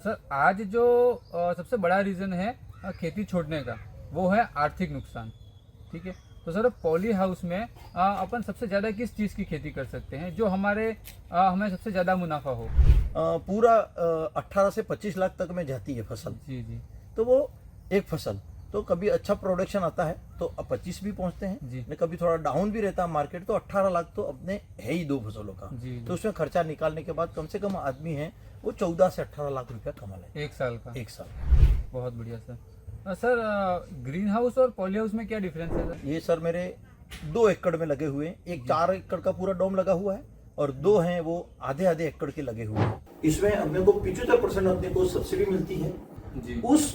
Sir आज जो सबसे बड़ा रीज़न है खेती छोड़ने का, वो है आर्थिक नुकसान। ठीक है, तो सर पॉली हाउस में अपन सबसे ज़्यादा किस चीज़ की खेती कर सकते हैं जो हमें सबसे ज़्यादा मुनाफा हो? पूरा 18 से 25 लाख तक में जाती है फसल। जी जी तो वो एक फसल तो कभी अच्छा प्रोडक्शन आता है तो 25 भी पहुंचते हैं जी। नहीं, कभी थोड़ा डाउन भी रहता है मार्केट तो 18 लाख तो अपने है ही 2 फसलों का। जी। तो उसमें खर्चा निकालने के बाद कम से कम आदमी है वो 14 से 18 लाख रुपया कमा ले एक साल का। एक साल। बहुत बढ़िया सर। सर ग्रीन हाउस और पॉली हाउस में क्या डिफरेंस है सर? ये सर मेरे 2 एकड़ में लगे हुए हैं, एक 4 एकड़ का पूरा डोम लगा हुआ है और 2 हैं वो आधे आधे एकड़ के लगे हुए हैं। इसमें अपने को 75% अपने को सब्सिडी मिलती है जी। उस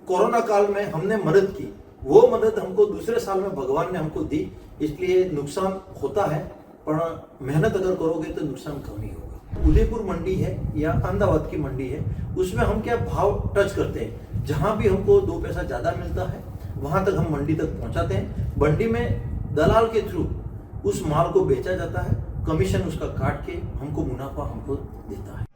कोरोना काल में हमने मदद की, वो मदद हमको दूसरे साल में भगवान ने हमको दी। इसलिए नुकसान होता है पर मेहनत अगर करोगे तो नुकसान कम ही होगा। उदयपुर मंडी है या अहमदाबाद की मंडी है, उसमें हम क्या भाव टच करते हैं, जहां भी हमको 2 पैसा ज्यादा मिलता है वहां तक हम मंडी तक पहुंचाते हैं। मंडी में दलाल के थ्रू उस माल को बेचा जाता है, कमीशन उसका काट के हमको मुनाफा हमको देता है।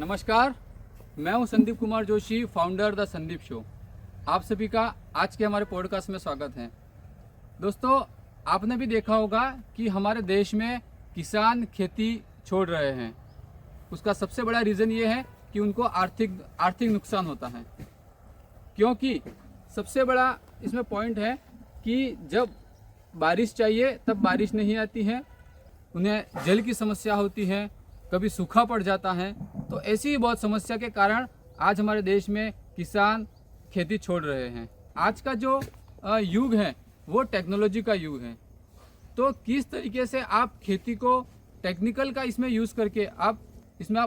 नमस्कार, मैं हूं Sandeep Kumar Joshi, founder the Sandeep show. आप सभी का आज के हमारे पॉडकास्ट में स्वागत है। दोस्तों, आपने भी देखा होगा कि हमारे देश में किसान खेती छोड़ रहे हैं। उसका सबसे बड़ा रीज़न ये है कि उनको आर्थिक नुकसान होता है, क्योंकि सबसे बड़ा इसमें पॉइंट है कि जब बारिश चाहिए तब बारिश नहीं आती है, उन्हें जल की समस्या होती है, कभी सूखा पड़ जाता है। तो ऐसी ही बहुत समस्या के कारण आज हमारे देश में किसान खेती छोड़ रहे हैं। आज का जो युग है वो टेक्नोलॉजी का युग है। तो किस तरीके से आप खेती को टेक्निकल का इसमें यूज़ करके आप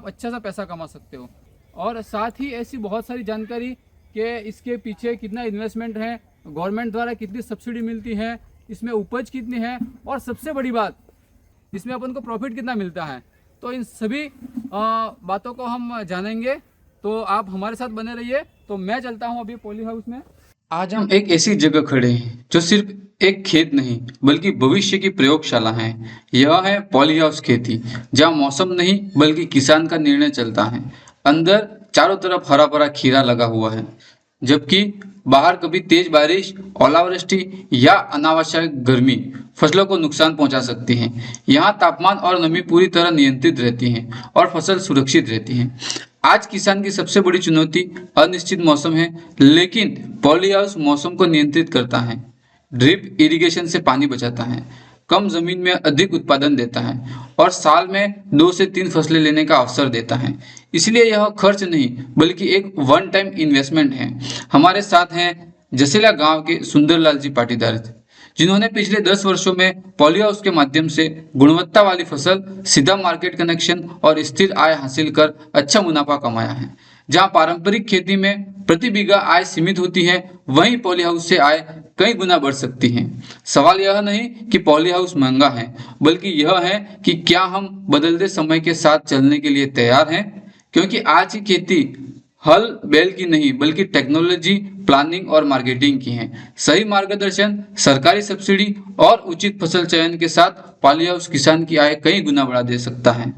अच्छा सा पैसा कमा सकते हो, और साथ ही ऐसी बहुत सारी जानकारी कि इसके पीछे कितना इन्वेस्टमेंट है, गवर्नमेंट द्वारा कितनी सब्सिडी मिलती है, इसमें उपज कितनी है, और सबसे बड़ी बात इसमें अपन को प्रॉफिट कितना मिलता है। तो इन सभी बातों को हम जानेंगे, तो आप हमारे साथ बने रहिए। तो मैं चलता हूं अभी पॉली हाउस में। आज हम एक ऐसी जगह खड़े हैं जो सिर्फ एक खेत नहीं बल्कि भविष्य की प्रयोगशाला है। यह है पॉली हाउस खेती, जहाँ मौसम नहीं बल्कि किसान का निर्णय चलता है। अंदर चारों तरफ हरा भरा खीरा लगा हुआ है, जबकि बाहर कभी तेज बारिश, ओलावृष्टि या अनावश्यक गर्मी फसलों को नुकसान पहुंचा सकती है। यहाँ तापमान और नमी पूरी तरह नियंत्रित रहती है और फसल सुरक्षित रहती है। आज किसान की सबसे बड़ी चुनौती अनिश्चित मौसम है, लेकिन पॉली हाउस मौसम को नियंत्रित करता है, ड्रिप इरिगेशन से पानी बचाता है, कम जमीन में अधिक उत्पादन देता है और साल में 2 से 3 फसलें लेने का अवसर देता है। इसलिए यह खर्च नहीं बल्कि एक वन टाइम इन्वेस्टमेंट है। हमारे साथ हैं जसेला गांव के सुंदरलाल जी पाटीदार, जिन्होंने पिछले 10 वर्षों में पॉली हाउस के माध्यम से गुणवत्ता वाली फसल, सीधा मार्केट कनेक्शन और स्थिर आय हासिल कर अच्छा मुनाफा कमाया है। जहां पारंपरिक खेती में प्रति बीघा आय सीमित होती है, वहीं पॉली हाउस से आय कई गुना बढ़ सकती है। सवाल यह नहीं कि पॉली हाउस महंगा है, बल्कि यह है कि क्या हम बदलते समय के साथ चलने के लिए तैयार हैं, क्योंकि आज की खेती हल बैल की नहीं बल्कि टेक्नोलॉजी, प्लानिंग और मार्केटिंग की है। सही मार्गदर्शन, सरकारी सब्सिडी और उचित फसल चयन के साथ पॉली हाउस किसान की आय कई गुना बढ़ा दे सकता है।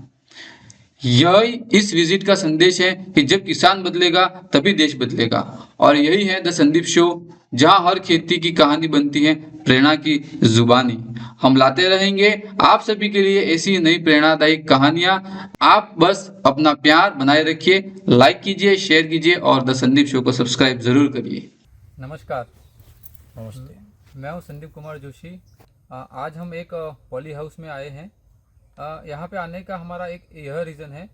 यही इस विजिट का संदेश है कि जब किसान बदलेगा तभी देश बदलेगा। और यही है द संदीप शो, जहां हर खेती की कहानी बनती है प्रेरणा की जुबानी। हम लाते रहेंगे आप सभी के लिए ऐसी नई प्रेरणादायी कहानियां। आप बस अपना प्यार बनाए रखिए, लाइक कीजिए, शेयर कीजिए और द संदीप शो को सब्सक्राइब जरूर करिए। नमस्कार, नमस्ते। मैं हूं संदीप कुमार जोशी। आज हम एक पॉली हाउस में आए हैं। यहाँ पे आने का हमारा एक यह रीज़न है,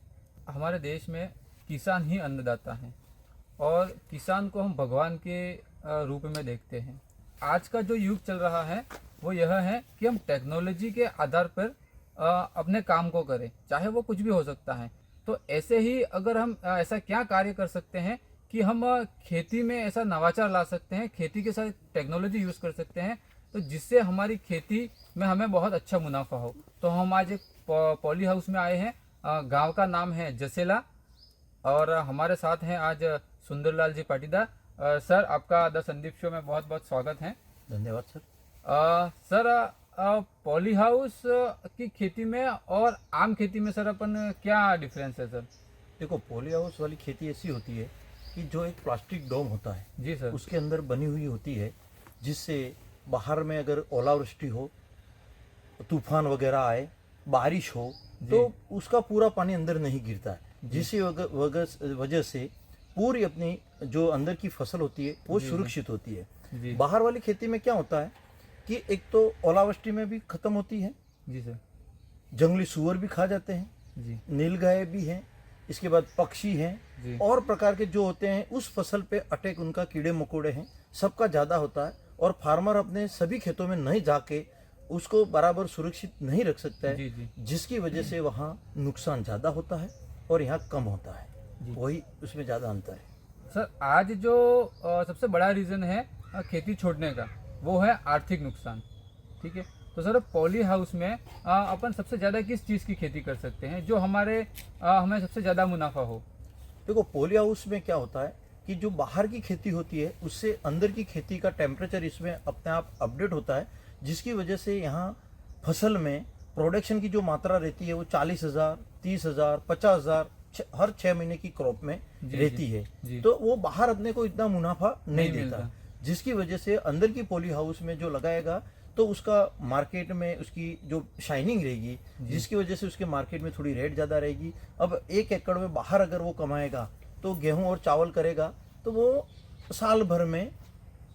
हमारे देश में किसान ही अन्नदाता हैं और किसान को हम भगवान के रूप में देखते हैं। आज का जो युग चल रहा है वो यह है कि हम टेक्नोलॉजी के आधार पर अपने काम को करें, चाहे वो कुछ भी हो सकता है। तो ऐसे ही अगर हम ऐसा क्या कार्य कर सकते हैं कि हम खेती में ऐसा नवाचार ला सकते हैं, खेती के साथ टेक्नोलॉजी यूज़ कर सकते हैं, तो जिससे हमारी खेती में हमें बहुत अच्छा मुनाफा हो। तो हम आज एक पॉली हाउस में आए हैं। गांव का नाम है जसेला और हमारे साथ हैं आज सुंदरलाल जी पाटीदार। सर, आपका द संदीप शो में बहुत बहुत स्वागत है। धन्यवाद सर। सर, पॉली हाउस की खेती में और आम खेती में सर अपन क्या डिफरेंस है सर? देखो, पॉली हाउस वाली खेती ऐसी होती है कि जो एक प्लास्टिक डोम होता है जी सर। उसके अंदर बनी हुई होती है, जिससे बाहर में अगर ओलावृष्टि हो, तूफान वगैरह आए, बारिश हो, तो उसका पूरा पानी अंदर नहीं गिरता है, जिसकी वजह से पूरी अपनी जो अंदर की फसल होती है वो सुरक्षित होती है। जी बाहर वाली खेती में क्या होता है कि एक तो ओलावृष्टि में भी खत्म होती है, जी सर। जंगली सूअर भी खा जाते हैं, जी नीलगाय भी हैं, इसके बाद पक्षी हैं जी और प्रकार के जो होते हैं उस फसल पे अटैक, उनका कीड़े मकोड़े हैं, सबका ज़्यादा होता है। और फार्मर अपने सभी खेतों में नहीं जाके उसको बराबर सुरक्षित नहीं रख सकता है, जी जी जिसकी वजह से वहाँ नुकसान ज़्यादा होता है और यहाँ कम होता है। जी। वही उसमें ज़्यादा अंतर है। सर, आज जो सबसे बड़ा रीज़न है खेती छोड़ने का, वो है आर्थिक नुकसान। ठीक है, तो सर पॉली हाउस में अपन सबसे ज़्यादा किस चीज़ की खेती कर सकते हैं जो हमें सबसे ज़्यादा मुनाफा हो? देखो, पॉली हाउस में क्या होता है कि जो बाहर की खेती होती है उससे अंदर की खेती का टेम्परेचर इसमें अपने आप अपडेट होता है, जिसकी वजह से यहाँ फसल में प्रोडक्शन की जो मात्रा रहती है वो 40,000, 30,000, 50,000 हर 6 महीने की क्रॉप में जी, रहती जी, है। जी। तो वो बाहर अपने को इतना मुनाफा नहीं नहीं देता, मिलता। जिसकी वजह से अंदर की पॉली हाउस में जो लगाएगा तो उसका मार्केट में उसकी जो शाइनिंग रहेगी, जिसकी वजह से उसके मार्केट में थोड़ी रेट ज़्यादा रहेगी। अब 1 एकड़ में बाहर अगर वो कमाएगा तो गेहूं और चावल करेगा तो वो साल भर में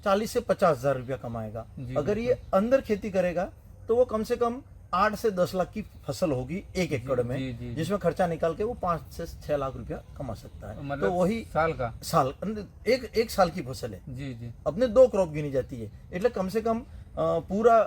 40 से 50,000 रुपया कमाएगा। जी, अगर ये अंदर खेती करेगा तो वो कम से कम 8 से 10 लाख की फसल होगी 1 एकड़ में, जी, जी, जी। जिसमें खर्चा निकाल के वो 5 से 6 लाख रुपया कमा सकता है। मतलब तो वही साल का? साल एक साल की फसल है, जी जी अपने 2 क्रॉप गिनी जाती है, એટલે कम से कम पूरा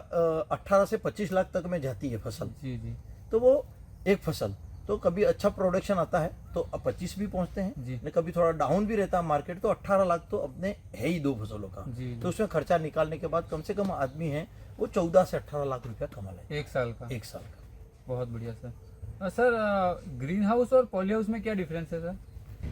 18 से 25 लाख तक में जाती है फसल। जी जी तो वो एक फसल, तो कभी अच्छा प्रोडक्शन आता है तो अब 25 भी पहुंचते हैं, जी। नहीं कभी थोड़ा डाउन भी रहता है मार्केट, तो 18 लाख तो अपने है ही 2 फसलों का। जी, तो उसमें खर्चा निकालने के बाद कम से कम आदमी है वो 14 से 18 लाख रुपया कमा ले एक साल का। एक साल का। बहुत बढ़िया सर। सर, ग्रीन हाउस और पॉली हाउस में क्या डिफरेंस है सर?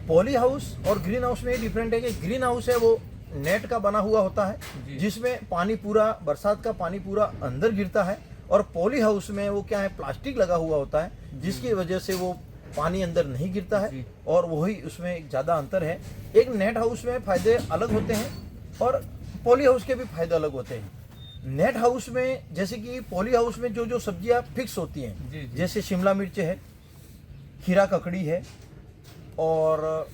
पॉली हाउस और ग्रीन हाउस में ये डिफरेंट है कि ग्रीन हाउस है वो नेट का बना हुआ होता है, जी। जिसमें पानी पूरा, बरसात का पानी पूरा अंदर गिरता है। और पॉली हाउस में वो क्या है, प्लास्टिक लगा हुआ होता है, जिसकी वजह से वो पानी अंदर नहीं गिरता जी। है, और वही उसमें एक ज़्यादा अंतर है। एक नेट हाउस में फायदे अलग होते हैं और पॉली हाउस के भी फायदे अलग होते हैं। नेट हाउस में जैसे कि पॉली हाउस में जो जो सब्जियां फिक्स होती हैं, जी, जी। जैसे शिमला मिर्च है, खीरा ककड़ी है और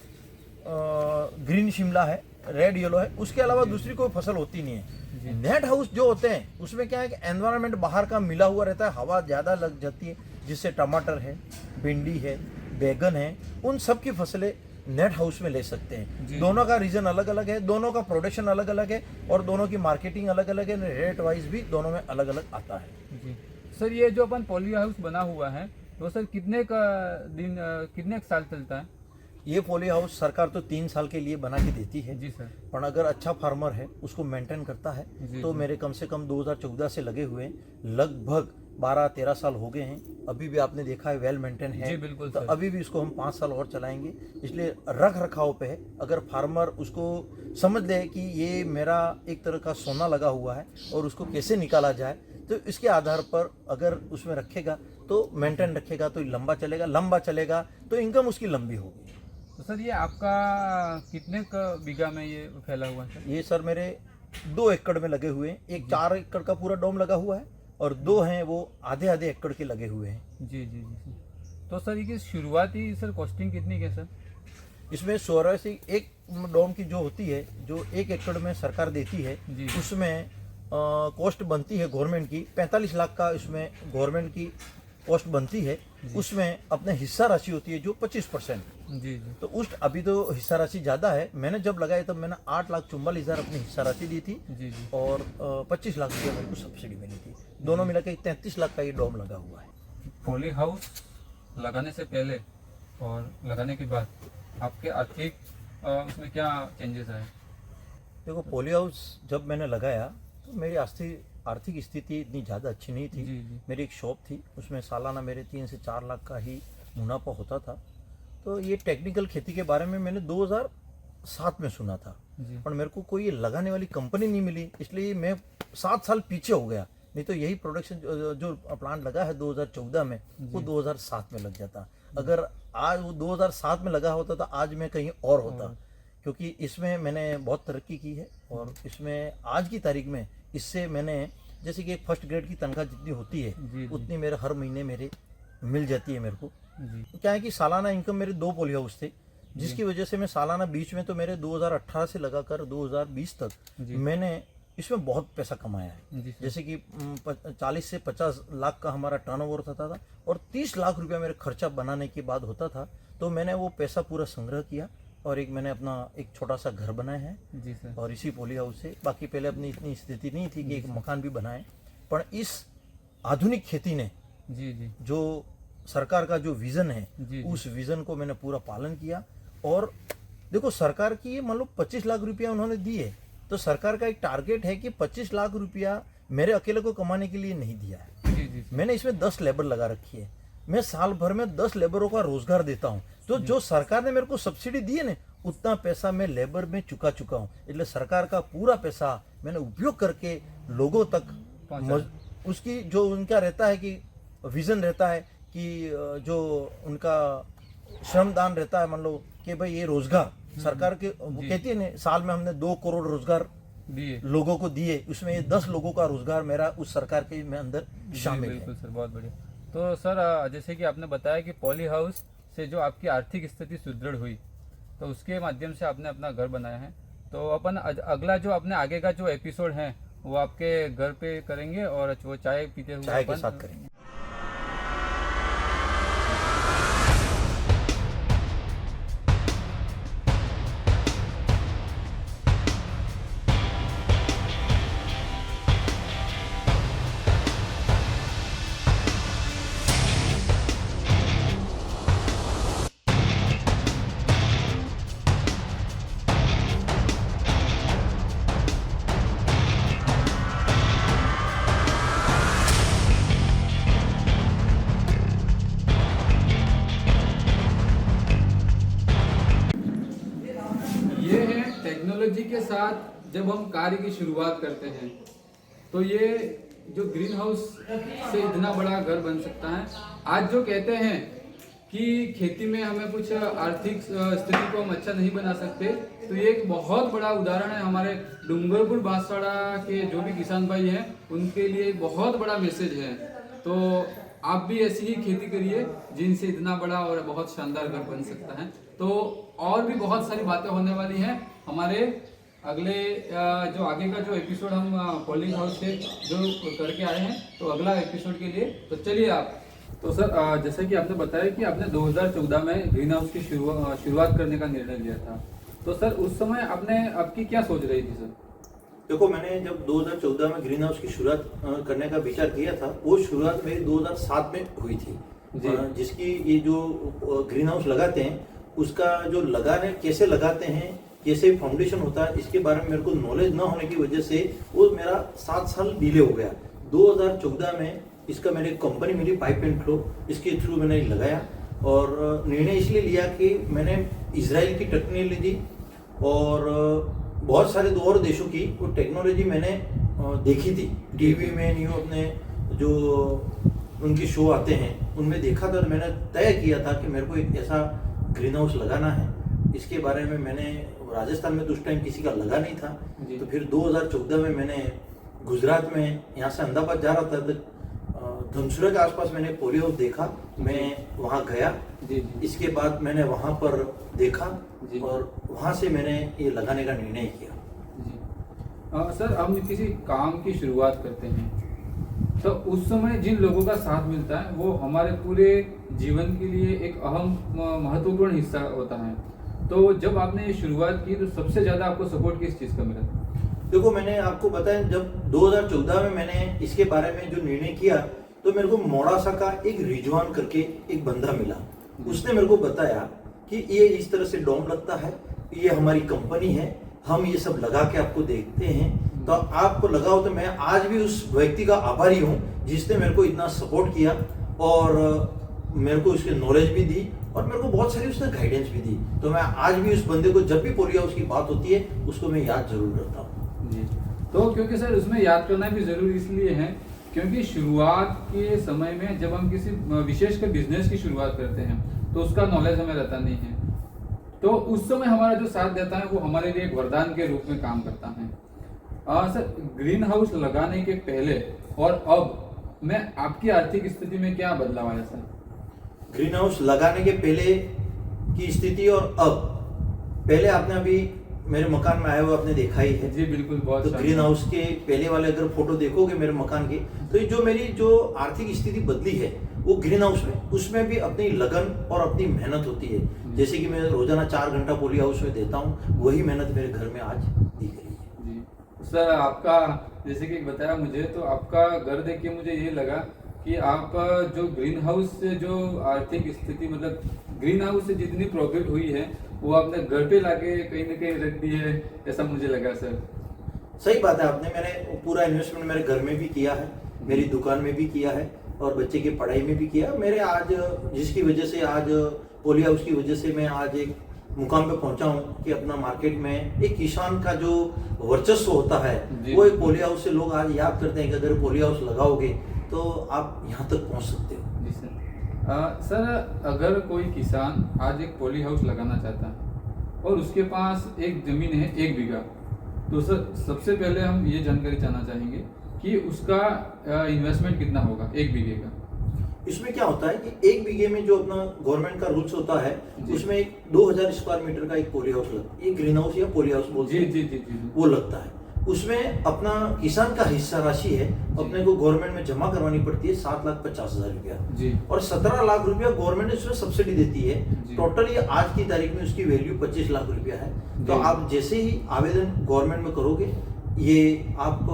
ग्रीन शिमला है, रेड येलो है, उसके अलावा दूसरी कोई फसल होती नहीं है। नेट हाउस जो होते हैं उसमें क्या है कि एनवायरनमेंट बाहर का मिला हुआ रहता है, हवा ज़्यादा लग जाती है, जिससे टमाटर है, भिंडी है, बैगन है, उन सब की फसलें नेट हाउस में ले सकते हैं। जी। दोनों का रीजन अलग अलग है, दोनों का प्रोडक्शन अलग अलग है और दोनों की मार्केटिंग अलग अलग है, रेट वाइज भी दोनों में अलग अलग आता है। जी सर, ये जो अपन पॉली हाउस बना हुआ है तो सर कितने साल चलता है? ये पॉली हाउस सरकार तो 3 साल के लिए बना के देती है, जी सर। पर अगर अच्छा फार्मर है उसको मेंटेन करता है जी, तो जी। मेरे कम से कम 2014 से लगे हुए लगभग 12-13 साल हो गए हैं। अभी भी आपने देखा है वेल मेंटेन है। जी, बिल्कुल तो सर। अभी भी इसको हम 5 साल और चलाएंगे, इसलिए रख रखाव पे है। अगर फार्मर उसको समझ ले कि ये मेरा एक तरह का सोना लगा हुआ है और उसको कैसे निकाला जाए, तो इसके आधार पर अगर उसमें रखेगा तो मेंटेन रखेगा तो लंबा चलेगा तो इनकम उसकी लंबी होगी। तो सर ये आपका कितने बीघा में ये फैला हुआ है सर? ये सर मेरे 2 एकड़ में लगे हुए हैं, एक 4 एकड़ का पूरा डोम लगा हुआ है और 2 हैं वो आधे एकड़ के लगे हुए हैं। जी जी जी तो सर ये शुरुआती सर कॉस्टिंग कितनी है सर? इसमें 16 से एक डोम की जो होती है, जो 1 एकड़ में सरकार देती है, जी। उसमें कॉस्ट बनती है गवर्नमेंट की 45 लाख का, इसमें गवर्नमेंट की कॉस्ट बनती है। उसमें अपने हिस्सा राशि होती है जो 25%। जी जी तो अभी तो हिस्सा राशि ज़्यादा है, मैंने जब लगाया तब मैंने 8,44,000 अपनी हिस्सा राशि दी थी जी जी और 25 लाख रुपया मेरे को सब्सिडी मिली थी। दोनों मिला के 33 लाख का ये डोम लगा हुआ है। पॉली हाउस लगाने से पहले और लगाने के बाद आपके आर्थिक उसमें क्या चेंजेस आए? देखो, पॉली हाउस जब मैंने लगाया तो मेरी आर्थिक स्थिति इतनी ज़्यादा अच्छी नहीं थी। जी, जी। मेरी एक शॉप थी, उसमें सालाना मेरे 3 से 4 लाख का ही मुनाफा होता था। तो ये टेक्निकल खेती के बारे में मैंने 2007 में सुना था, जी। पर मेरे को कोई ये लगाने वाली कंपनी नहीं मिली, इसलिए मैं 7 साल पीछे हो गया। नहीं तो यही प्रोडक्शन जो प्लांट लगा है 2014 में, वो 2007 में लग जाता। अगर आज वो 2007 में लगा होता तो आज मैं कहीं और होता, क्योंकि इसमें मैंने बहुत तरक्की की है। और इसमें आज की तारीख में इससे मैंने, जैसे कि एक फर्स्ट ग्रेड की तनख्वाह जितनी होती है जी, जी। उतनी मेरे हर महीने मेरे मिल जाती है मेरे को। जी, क्या है कि सालाना इनकम मेरे 2 पॉली हाउस थे, जिसकी वजह से मैं सालाना बीच में तो मेरे 2018 से लगाकर 2020 तक जी। मैंने इसमें बहुत पैसा कमाया है। जी, सर। जैसे कि 40 से 50 लाख का हमारा टर्नओवर होता था और 30 लाख रुपया मेरे खर्चा बनाने के बाद होता था। तो मैंने वो पैसा पूरा संग्रह किया और मैंने अपना एक छोटा सा घर बनाया है, जी सर। और इसी पॉली हाउस से। बाकी पहले अपनी इतनी स्थिति नहीं थी कि एक मकान भी बनाए, पर इस आधुनिक खेती ने जी, जी। जो सरकार का जो विज़न है, जी, जी। उस विज़न को मैंने पूरा पालन किया। और देखो, सरकार की ये मान लो 25 लाख रुपया उन्होंने दिए, तो सरकार का एक टारगेट है कि 25 लाख रुपया मेरे अकेले को कमाने के लिए नहीं दिया है। जी, जी सर। मैंने इसमें 10 लेबर लगा रखी है। मैं साल भर में 10 लेबरों का रोजगार देता हूँ। तो जो सरकार ने मेरे को सब्सिडी दी है ना, उतना पैसा मैं लेबर में चुका हूँ। इसलिए सरकार का पूरा पैसा मैंने उपयोग करके लोगों तक उसकी जो उनका रहता है कि विजन रहता है कि जो उनका श्रमदान रहता है, मान लो कि भाई ये रोजगार सरकार के, वो कहती है ना, साल में हमने 2 करोड़ रोजगार दिए। लोगों को दिए, उसमें ये 10 लोगों का रोजगार मेरा उस सरकार के में अंदर शामिल है। बिल्कुल सर, बहुत बढ़िया। तो सर, जैसे कि आपने बताया कि पॉली हाउस से जो आपकी आर्थिक स्थिति सुदृढ़ हुई, तो उसके माध्यम से आपने अपना घर बनाया है। तो अपन अगला जो अपने आगे का जो एपिसोड है वो आपके घर पे करेंगे और वो चाय पीते हुए चाय के अपन साथ करेंगे। ये है टेक्नोलॉजी के साथ जब हम कार्य की शुरुआत करते हैं, तो ये जो ग्रीन हाउस से इतना बड़ा घर बन सकता है। आज जो कहते हैं कि खेती में हमें कुछ आर्थिक स्थिति को हम अच्छा नहीं बना सकते, तो ये एक बहुत बड़ा उदाहरण है। हमारे डूंगरपुर बांसवाड़ा के जो भी किसान भाई हैं, उनके लिए एक बहुत बड़ा मैसेज है। तो आप भी ऐसी ही खेती करिए जिनसे इतना बड़ा और बहुत शानदार घर बन सकता है। तो और भी बहुत सारी बातें होने वाली हैं हमारे अगले जो आगे का जो एपिसोड हम पॉलिंग हाउस से जो करके आए हैं, तो अगला एपिसोड के लिए तो चलिए आप। तो सर, जैसा कि आपने बताया कि आपने 2014 में ग्रीन हाउस की शुरुआत करने का निर्णय लिया था, तो सर उस समय आपकी क्या सोच रही थी सर? देखो, मैंने जब 2014 में ग्रीन हाउस की शुरुआत करने का विचार किया था, वो शुरुआत मेरी 2007 में हुई थी। जिसकी ये जो ग्रीन हाउस लगाते हैं, उसका जो लगाने कैसे लगाते हैं, कैसे फाउंडेशन होता है, इसके बारे में मेरे को नॉलेज ना होने की वजह से वो मेरा 7 साल डिले हो गया। 2014 में इसका मेरे कंपनी मिली पाइप एंड फ्लो, इसके थ्रू मैंने लगाया। और निर्णय इसलिए लिया कि मैंने इजराइल की टेक्नोलॉजी और बहुत सारे और देशों की वो टेक्नोलॉजी मैंने देखी थी टीवी में, न्यू अपने जो उनके शो आते हैं उनमें देखा था। तो मैंने तय किया था कि मेरे को एक ऐसा ग्रीन हाउस लगाना है। इसके बारे में मैंने राजस्थान में तो उस टाइम किसी का लगा नहीं था। तो फिर 2014 में मैंने गुजरात में, यहाँ से अहमदाबाद जा रहा था, तो धनसुरा के आसपास मैंने पॉली हाउस देखा। मैं वहाँ गया, इसके बाद मैंने वहाँ पर देखा और वहाँ से मैंने ये लगाने का निर्णय किया। जी सर, हम किसी काम की शुरुआत करते हैं तो उस समय जिन लोगों का साथ मिलता है वो हमारे पूरे जीवन के लिए एक अहम महत्वपूर्ण हिस्सा होता है। तो जब आपने ये शुरुआत की तो सबसे ज़्यादा आपको सपोर्ट किस चीज़ का मिला? देखो, मैंने आपको बताया, जब 2014 में मैंने इसके बारे में जो निर्णय किया तो मेरे को मोड़ासा का एक रिजवान करके एक बंदा मिला। उसने मेरे को बताया कि ये इस तरह से डोम लगता है, ये हमारी कंपनी है, हम ये सब लगा के आपको देखते हैं, तो आपको लगाओ। तो मैं आज भी उस व्यक्ति का आभारी हूँ जिसने मेरे को इतना सपोर्ट किया और मेरे को उसकी नॉलेज भी दी और मेरे को बहुत सारी उसने गाइडेंस भी दी। तो मैं आज भी उस बंदे को, जब भी पोलियो हाउस की बात होती है, उसको मैं याद जरूर करता हूँ जी। तो क्योंकि सर उसमें याद करना भी जरूरी इसलिए है क्योंकि शुरुआत के समय में जब हम किसी विशेषकर बिजनेस की शुरुआत करते हैं तो उसका नॉलेज हमें रहता नहीं है, तो उस समय हमारा जो साथ देता है वो हमारे लिए एक वरदान के रूप में काम करता है। सर, ग्रीन हाउस लगाने के पहले और अब में आपकी आर्थिक स्थिति में क्या बदलाव आया सर? ग्रीन हाउस लगाने के पहले की स्थिति और अब, पहले आपने अभी मेरे मकान में आए हुए आपने देखा ही है जी बिल्कुल, बहुत तो शानदार। ग्रीन हाउस के पहले वाले अगर फोटो देखोगे मेरे मकान की, तो ये जो मेरी जो आर्थिक स्थिति बदली है वो ग्रीन हाउस में, उसमें भी अपनी लगन और अपनी मेहनत होती है। जैसे कि मैं रोजाना 4 घंटा पोलियो हाउस में देता हूँ, वही मेहनत मेरे घर में आज दिख रही है। जी सर, आपका जैसे कि बताया मुझे, तो आपका घर देख के मुझे ये लगा कि आप जो ग्रीन हाउस से जो आर्थिक स्थिति, मतलब ग्रीन हाउस से जितनी प्रॉफिट हुई है वो आपने घर पे लाके कहीं ना कहीं रख दी है, ऐसा मुझे लगा सर। सही बात है, आपने, मैंने पूरा इन्वेस्टमेंट मेरे घर में भी किया है, मेरी दुकान में भी किया है और बच्चे की पढ़ाई में भी किया। मेरे आज जिसकी वजह से आज पोलियो हाउस की वजह से मैं आज एक मुकाम पे पहुंचा हूं कि अपना मार्केट में एक किसान का जो वर्चस्व होता है वो एक पोलियो हाउस से लोग आज याद करते हैं कि अगर पोलियो हाउस लगाओगे तो आप यहाँ तक पहुंच सकते हो। जी सर। सर, अगर कोई किसान आज एक पोलियो हाउस लगाना चाहता है और उसके पास एक जमीन है 1 बीघा, तो सर सबसे पहले हम ये जानकारी जानना चाहेंगे कि उसका इन्वेस्टमेंट कितना होगा 1 बीघे का? इसमें क्या होता है कि 1 बीघे में जो अपना गवर्नमेंट का रूल्स होता है उसमें एक 2000 स्क्वायर मीटर का एक पोलियो हाउस लगता है, ये ग्रीन हाउस या पोलियो हाउस बोलते हैं, जी जी जी जी। वो लगता है। उसमें अपना किसान का हिस्सा राशि है, अपने को गवर्नमेंट में जमा करवानी पड़ती है 7,50,000 रुपया जी। और 17 लाख रुपया गवर्नमेंट उसमें सब्सिडी देती है। जी। टोटल ये आज की तारीख में उसकी वैल्यू 25 लाख रुपया है। तो जी। आप जैसे ही आवेदन गवर्नमेंट में करोगे, ये आप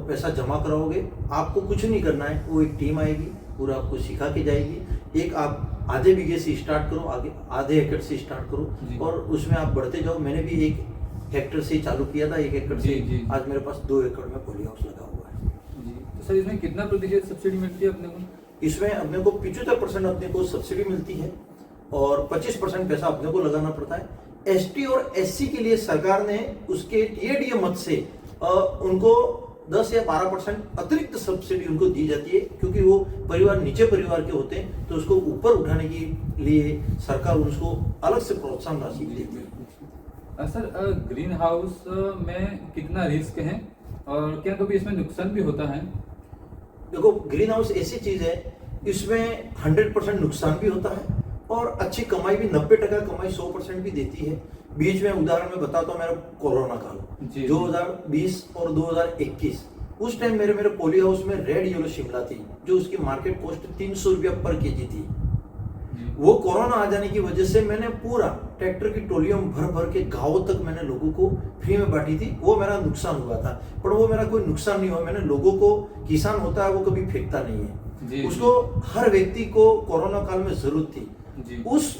पैसा जमा कराओगे, आपको कुछ नहीं करना है, वो एक टीम आएगी, पूरा आपको सिखा के जाएगी। एक आप आधे बीघे से स्टार्ट करो, आगे आधे एकड़ से स्टार्ट जी। करो और उसमें आप बढ़ते जाओ। मैंने भी 1 हेक्टर से चालू किया था, 1 एकड़ से, जी, जी। आज मेरे पास 2 एकड़ में पोलियो हाउस लगा हुआ है। जी, तो सर इसमें कितना प्रतिशत सब्सिडी मिलती है अपने को? इसमें अपने को 75% अपने को सब्सिडी मिलती है और 25% पैसा अपने को लगाना पड़ता है। एसटी और एससी के लिए सरकार ने उसके टीएडीए मद से उनको 10 या 12% अतिरिक्त सब्सिडी उनको दी जाती है, क्योंकि वो परिवार नीचे परिवार के होते हैं, तो उसको ऊपर उठाने के लिए सरकार उसको अलग से प्रोत्साहन राशि देती है। सर, ग्रीन हाउस में कितना रिस्क है और क्या कभी इसमें नुकसान भी होता है? देखो, ग्रीन हाउस ऐसी चीज है, इसमें 100% नुकसान भी होता है और अच्छी कमाई भी, 90% कमाई 100% भी देती है। बीच में उदाहरण में बताता हूँ, मेरा कोरोना काल जी। 2020 और 2021, उस टाइम मेरे पोलियो हाउस में रेड येलो शिमला थी, जो उसकी मार्केट कॉस्ट 300 रुपया पर केजी थी। वो कोरोना आ जाने की वजह से मैंने पूरा ट्रैक्टर की टोलियों भर भर के गांवों तक मैंने लोगों को फ्री में बांटी थी। वो मेरा नुकसान हुआ था, पर वो मेरा कोई नुकसान नहीं हुआ। मैंने लोगों को, किसान होता है वो कभी फेंकता नहीं है, जी, उसको हर व्यक्ति को कोरोना काल में जरूरत थी। जी। उस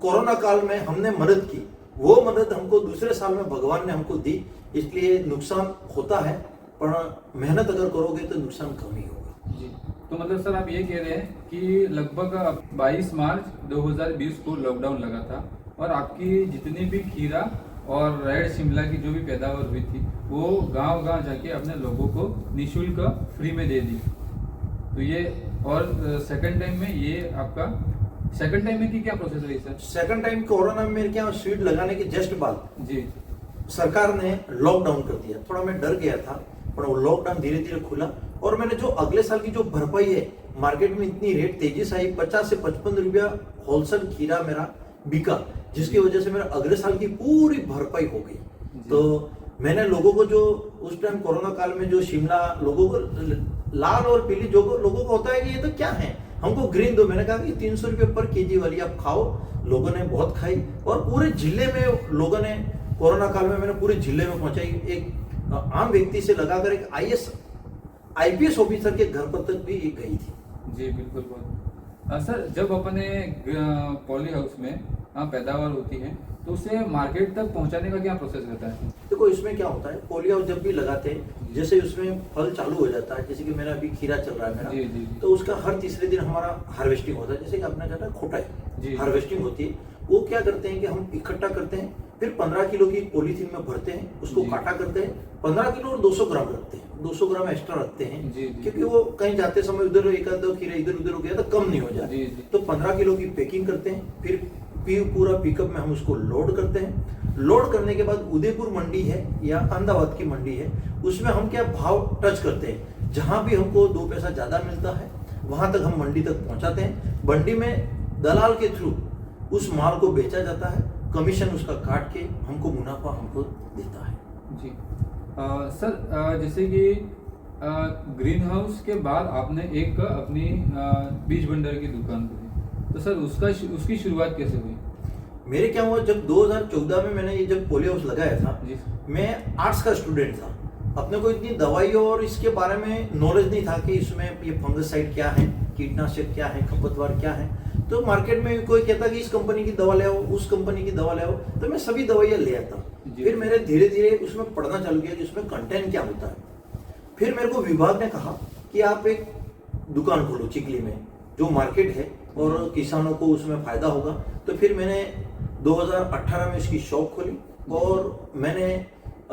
कोरोना काल में हमने मदद की, वो मदद हमको दूसरे साल में भगवान ने हमको दी। इसलिए नुकसान होता है, पर मेहनत अगर करोगे तो नुकसान कम ही होगा। जी, तो मतलब सर आप ये कह रहे हैं कि लगभग 22 मार्च 2020 को लॉकडाउन लगा था और आपकी जितनी भी खीरा और रेड शिमला की जो भी पैदावार हुई थी वो गांव-गांव जाके अपने लोगों को निःशुल्क फ्री में दे दी। तो ये, और सेकंड टाइम में ये आपका सेकंड टाइम में की क्या प्रोसेस रही सर? सेकंड टाइम कोरोना में मेरे क्या स्वीट लगाने के जस्ट बाद जी सरकार ने लॉकडाउन कर दिया। थोड़ा मैं डर गया था, पर वो लॉकडाउन धीरे धीरे खुला और मैंने जो अगले साल की जो भरपाई है, मार्केट में इतनी रेट तेजी से आई, 50 से 55 रुपया होलसेल खीरा मेरा बिका, जिसकी वजह से मेरा अगले साल की पूरी भरपाई हो गई। तो मैंने लोगों को, जो उस टाइम कोरोना काल में जो शिमला लोगों को लाल और पीली, जो लोगों को होता है कि ये तो क्या है, हमको ग्रीन दो। मैंने कहा कि 300 रुपये पर केजी वाली आप खाओ। लोगों ने बहुत खाई और पूरे जिले में लोगों ने, कोरोना काल में मैंने पूरे जिले में पहुंचाई। एक आम व्यक्ति से लगाकर एक IAS IPS ऑफिसर के घर पर तक भी गई थी। जी बिल्कुल बहुत सर, जब अपने पॉली हाउस में पैदावार होती है तो उसे मार्केट तक पहुंचाने का क्या प्रोसेस रहता है? देखो इसमें क्या होता है, पोली हाउस जब भी लगाते हैं, जैसे उसमें फल चालू हो जाता है, जैसे कि मेरा अभी खीरा चल रहा है मेरा, जी जी तो उसका हर तीसरे दिन हमारा हार्वेस्टिंग होता है, जैसे कि आपने कहा खोटा जी। है, हार्वेस्टिंग होती है। वो क्या करते हैं कि हम इकट्ठा करते हैं, फिर 15 किलो की पॉलीथीन में भरते हैं, उसको जी। काटा करते हैं, 15 किलो और 200 ग्राम रखते हैं, 200 ग्राम एक्स्ट्रा रखते हैं, जी, जी। क्योंकि वो कहीं जाते समय उधर एक आध खीरा इधर उधर हो गया तो कम नहीं हो जाए। जी, जी। तो 15 किलो की पैकिंग करते हैं, फिर पूरा पिकअप में हम उसको लोड करते हैं। लोड करने के बाद उदयपुर मंडी है या अहमदाबाद की मंडी है, उसमें हम क्या भाव टच करते हैं, जहां भी हमको 2 पैसा ज्यादा मिलता है वहां तक हम मंडी तक पहुंचाते हैं। मंडी में दलाल के थ्रू उस माल को बेचा जाता है, कमीशन उसका काट के हमको मुनाफा हमको देता है। जी सर, जैसे कि ग्रीन हाउस के बाद आपने एक अपनी बीज भंडार की दुकान खोली, तो सर उसकी शुरुआत कैसे हुई? मेरे क्या हुआ, जब 2014 में मैंने ये जब पोली हाउस लगाया था, जी मैं आर्ट्स का स्टूडेंट था, अपने को इतनी दवाई और इसके बारे में नॉलेज नहीं था कि इसमें ये फंगसाइड क्या है, कीटनाशक क्या है, खपतवार क्या है। तो मार्केट में कोई कहता कि इस कंपनी की दवा ले आओ, उस कंपनी की दवा ले आओ, तो मैं सभी दवाइयाँ ले आता। जी। फिर मेरे धीरे धीरे उसमें पढ़ना चालू किया कि उसमें कंटेंट क्या होता है। फिर मेरे को विभाग ने कहा कि आप एक दुकान खोलो चिकली में, जो मार्केट है और किसानों को उसमें फायदा होगा। तो फिर मैंने 2018 में इसकी शॉप खोली और मैंने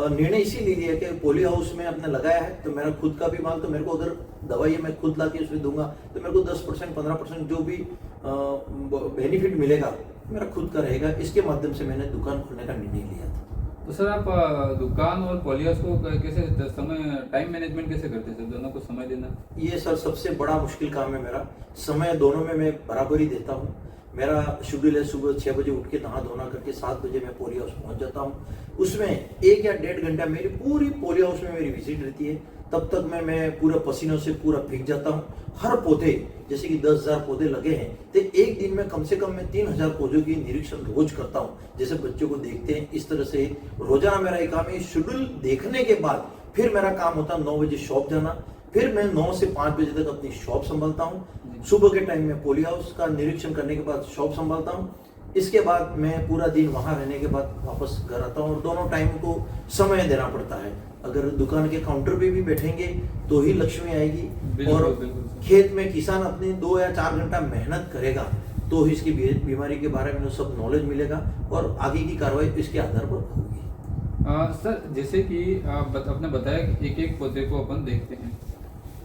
निर्णय इसी ले लिया कि पोली हाउस में आपने लगाया है तो मेरा खुद का भी माल, तो मेरे को अगर दवाई मैं खुद ला के उसमें दूंगा तो मेरे को 10% 15% जो भी बेनिफिट मिलेगा मेरा खुद का रहेगा। इसके माध्यम से मैंने दुकान खोलने का निर्णय लिया था। तो सर, आप दुकान और पॉली हाउस को कैसे समय टाइम मैनेजमेंट कैसे करते हैं सर, दोनों को समय देना? ये सर सबसे बड़ा मुश्किल काम है मेरा। समय दोनों में मैं बराबरी देता हूँ। मेरा शेड्यूल है सुबह 6 बजे उठ के नहा धोना करके 7 बजे मैं पोली हाउस पहुंच जाता हूँ। उसमें 1 या 1.5 घंटा मेरी पूरी पोली हाउस में मेरी विजिट रहती है। तब तक मैं पूरा पसीनों से पूरा भीग जाता हूँ। हर पौधे, जैसे कि 10,000 पौधे लगे हैं तो एक दिन में कम से कम मैं 3,000 पौधों की निरीक्षण रोज करता हूँ। जैसे बच्चों को देखते हैं इस तरह से रोजाना मेरा एक काम है। शेड्यूल देखने के बाद फिर मेरा काम होता है 9 बजे शॉप जाना, फिर मैं 9 से 5 बजे तक अपनी शॉप संभालता हूँ। सुबह के टाइम में पोली हाउस का निरीक्षण करने के बाद शॉप संभालता हूँ। इसके बाद मैं पूरा दिन वहां रहने के बाद वापस घर आता हूँ और दोनों टाइम को समय देना पड़ता है। अगर दुकान के काउंटर पे भी बैठेंगे तो ही लक्ष्मी आएगी। बिल्कुल, और बिल्कुल। खेत में किसान अपने 2 या 4 घंटा मेहनत करेगा तो ही इसकी बीमारी के बारे में सब नॉलेज मिलेगा और आगे की कार्रवाई इसके आधार पर होगी। सर, जैसे कि आपने बताया कि एक एक पौधे को अपन देखते हैं,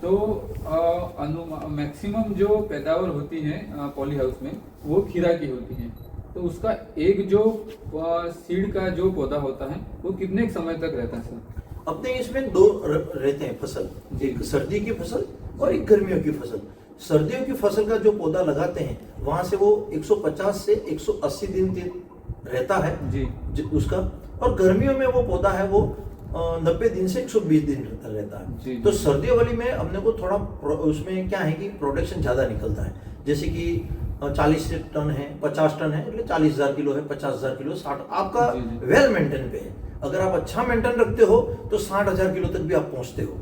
तो मैक्सिमम जो पैदावार होती है पॉली हाउस में वो खीरा की होती है। तो उसका एक जो सीड का जो पौधा होता है वो कितने समय तक रहता है सर? अपने इसमें 2 रहते हैं फसल, एक सर्दी की फसल और एक गर्मियों की फसल। सर्दियों की फसल का जो पौधा लगाते हैं वहां से वो 150 से 180 दिन तक रहता है जी उसका, और गर्मियों में वो पौधा है वो 90 दिन से 120 दिन रहता जी, है। तो जी। सर्दियों वाली में अपने को थोड़ा उसमें क्या है कि प्रोडक्शन ज्यादा निकलता है। जैसे कि 40 टन है, 50 टन है, એટલે 40,000 किलो है, 50,000 किलो, 60 आपका जी, जी। वेल मेंटेन पे है। अगर आप अच्छा मेंटेन रखते हो तो 60,000 किलो तक भी आप पहुंचते हो।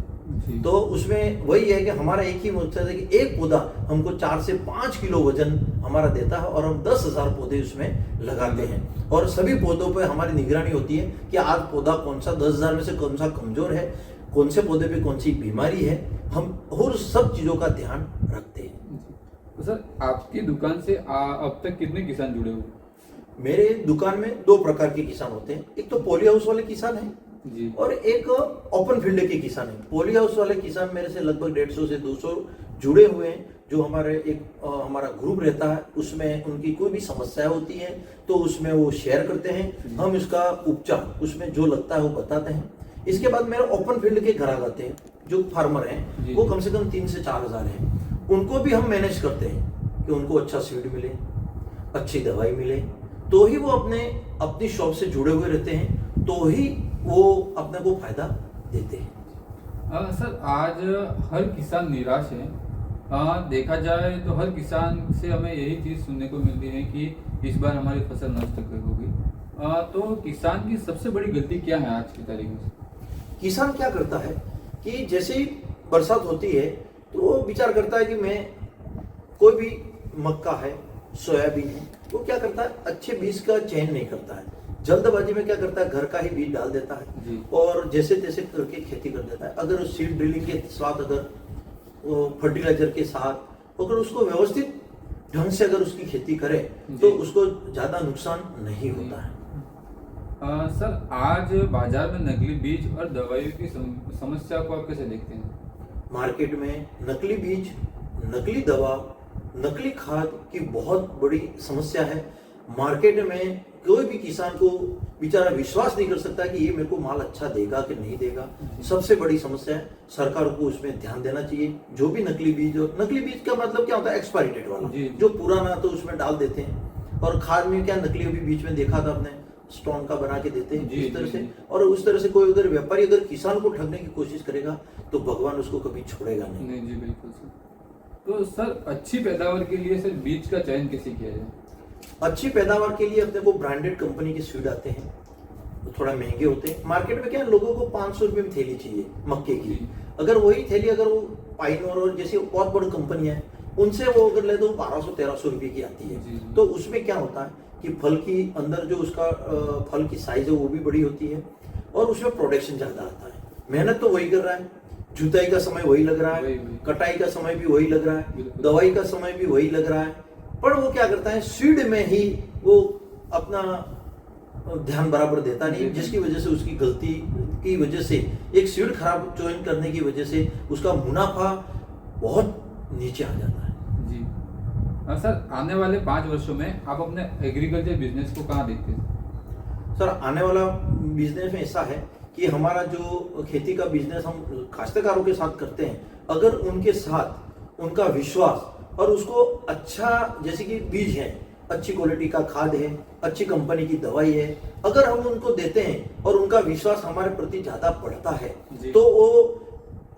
जी। तो उसमें वही है कि हमारा एक ही मकसद है कि एक पौधा हमको 4 से 5 किलो वजन हमारा देता है और हम 10,000 पौधे उसमें लगाते हैं। और सभी पौधों पर हमारी निगरानी होती है कि आज पौधा कौन सा 10,000 में से कौन सा कमजोर है, कौन से पौधे पे कौन सी बीमारी है, हम और सब चीजों का ध्यान रखते हैं। तो सर, आपकी दुकान से अब तक कितने किसान जुड़े हुए? मेरे दुकान में 2 प्रकार के किसान होते हैं। एक तो पोली हाउस वाले किसान हैं जी और एक ओपन फील्ड के किसान हैं। पोली हाउस वाले किसान मेरे से लगभग 150 से 200 जुड़े हुए हैं। जो हमारे हमारा ग्रुप रहता है उसमें उनकी कोई भी समस्या होती है तो उसमें वो शेयर करते हैं। हम इसका उपचार उसमें जो लगता है वो बताते हैं। इसके बाद मेरे ओपन फील्ड के ग्राहक आते हैं जो फार्मर हैं, वो कम से कम 3 से 4,000 हैं। उनको भी हम मैनेज करते हैं कि उनको अच्छा सीड मिले, अच्छी दवाई मिले, तो ही वो अपनी शॉप से जुड़े हुए रहते हैं, तो ही वो अपने को फायदा देते हैं। सर, आज हर किसान निराश है। देखा जाए तो हर किसान से हमें यही चीज़ सुनने को मिलती है कि इस बार हमारी फसल नष्ट होगी। तो किसान की सबसे बड़ी गलती क्या है आज की तारीख में? किसान क्या करता है कि जैसे ही बरसात होती है तो वो विचार करता है कि मैं कोई भी मक्का है, सोयाबीन है, वो क्या करता है, अच्छे बीज का चयन नहीं करता है, जल्दबाजी में क्या करता है, घर का ही बीज डाल देता जी। है और जैसे तैसे करके खेती कर देता है। अगर सीड ड्रिलिंग के साथ, अगर फर्टिलाइजर के साथ अगर उसको व्यवस्थित ढंग से अगर उसकी खेती करे तो जी। उसको ज्यादा नुकसान नहीं होता है। सर, आज बाजार में नकली बीज और दवाइयों की समस्या को आप कैसे देखते हैं? मार्केट में नकली बीज, नकली दवा, नकली खाद की बहुत बड़ी समस्या है। मार्केट में कोई भी किसान को बेचारा विश्वास नहीं कर सकता कि ये मेरे को माल अच्छा देगा कि नहीं देगा। सबसे बड़ी समस्या है, सरकार को उसमें ध्यान देना चाहिए। जो भी नकली बीज, और नकली बीज का मतलब क्या होता है, एक्सपायरी डेट वाला, जी। जो पुराना तो उसमें डाल देते हैं। और खाद में क्या, नकली अभी बीच में देखा था आपने, स्टोन का बना के देते हैं जी, इस तरह जी, से। जी। और उस तरह से कोई अगर व्यापारी अगर किसान को ठगने की कोशिश करेगा तो भगवान उसको कभी छोड़ेगा नहीं। नहीं जी, बिल्कुल सर। तो सर, अच्छी पैदावार के लिए सर बीज का चयन कैसे किया जाए? अच्छी पैदावार के लिए अपने को ब्रांडेड कंपनी के सीड आते हैं, वो थोड़ा महंगे होते हैं। मार्केट में क्या है, लोगों को 500 रुपये में थैली चाहिए मक्के की। जी। अगर वही थैली अगर वो पाइनोर और जैसी बहुत बड़ी कंपनियां हैं उनसे वो अगर ले तो 1200-1300 रुपये की आती है। जी। तो उसमें क्या होता है कि फल की अंदर जो उसका फल की साइज है वो भी बड़ी होती है और उसमें प्रोडक्शन ज्यादा आता है। मेहनत तो वही कर रहा है, जुताई का समय वही लग रहा है, वही। कटाई का समय भी वही लग रहा है, बिल्कुल। दवाई का समय भी वही लग रहा है। पर वो क्या करता है, सीड में ही वो अपना ध्यान बराबर देता नहीं, जिसकी वजह से उसकी गलती की वजह से, एक सीड खराब चयन करने की वजह से उसका मुनाफा बहुत नीचे आ जाता है। जी। सर, आने वाले 5 वर्षों में आप अपने एग्रीकल्चर बिजनेस को कहाँ देखते हैं? सर, आने वाला बिजनेस में ऐसा है कि हमारा जो खेती का बिजनेस हम काश्तकारों के साथ करते हैं, अगर उनके साथ उनका विश्वास और उसको अच्छा, जैसे कि बीज है, अच्छी क्वालिटी का खाद है, अच्छी कंपनी की दवाई है, अगर हम उनको देते हैं और उनका विश्वास हमारे प्रति ज्यादा बढ़ता है जी। तो वो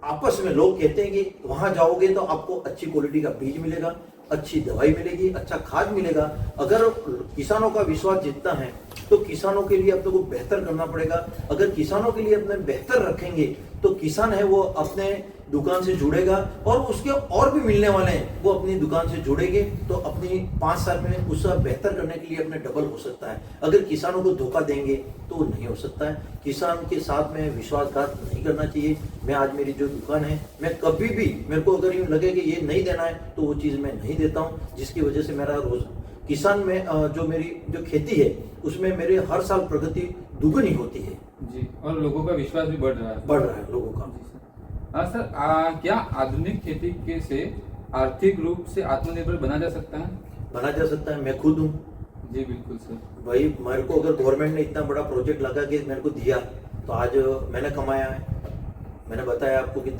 आपस में लोग कहते हैं कि वहां जाओगे तो आपको अच्छी क्वालिटी का बीज मिलेगा, अच्छी दवाई मिलेगी, अच्छा खाद मिलेगा। अगर किसानों का विश्वास जीतना है तो किसानों के लिए अपने को बेहतर करना पड़ेगा। अगर किसानों के लिए अपने बेहतर रखेंगे तो किसान है वो अपने दुकान से जुड़ेगा और उसके और भी मिलने वाले हैं वो अपनी दुकान से जुड़ेंगे, तो अपनी 5 साल में उसका बेहतर करने के लिए अपने डबल हो सकता है। अगर किसानों को धोखा देंगे तो वो नहीं हो सकता है। किसान के साथ में विश्वासघात नहीं करना चाहिए। मैं आज मेरी जो दुकान है, मैं कभी भी, मेरे को अगर यूँ लगे कि ये नहीं देना है तो वो चीज़ मैं नहीं देता हूँ, जिसकी वजह से मेरा रोज किसान में जो मेरी जो खेती है उसमें मेरे हर साल प्रगति दुगनी होती है जी, और लोगों का विश्वास भी बढ़ रहा है। बढ़ रहा है लोगों का। जी सर। सर, क्या आधुनिक खेती के से आर्थिक रूप से आत्मनिर्भर बना जा सकता है? बना जा सकता है। मैं खुद हूँ जी बिल्कुल सर। भाई, मेरे को अगर गवर्नमेंट ने इतना बड़ा प्रोजेक्ट लगा के मेरे को दिया तो आज मैंने कमाया है। मैंने बताया आपको कि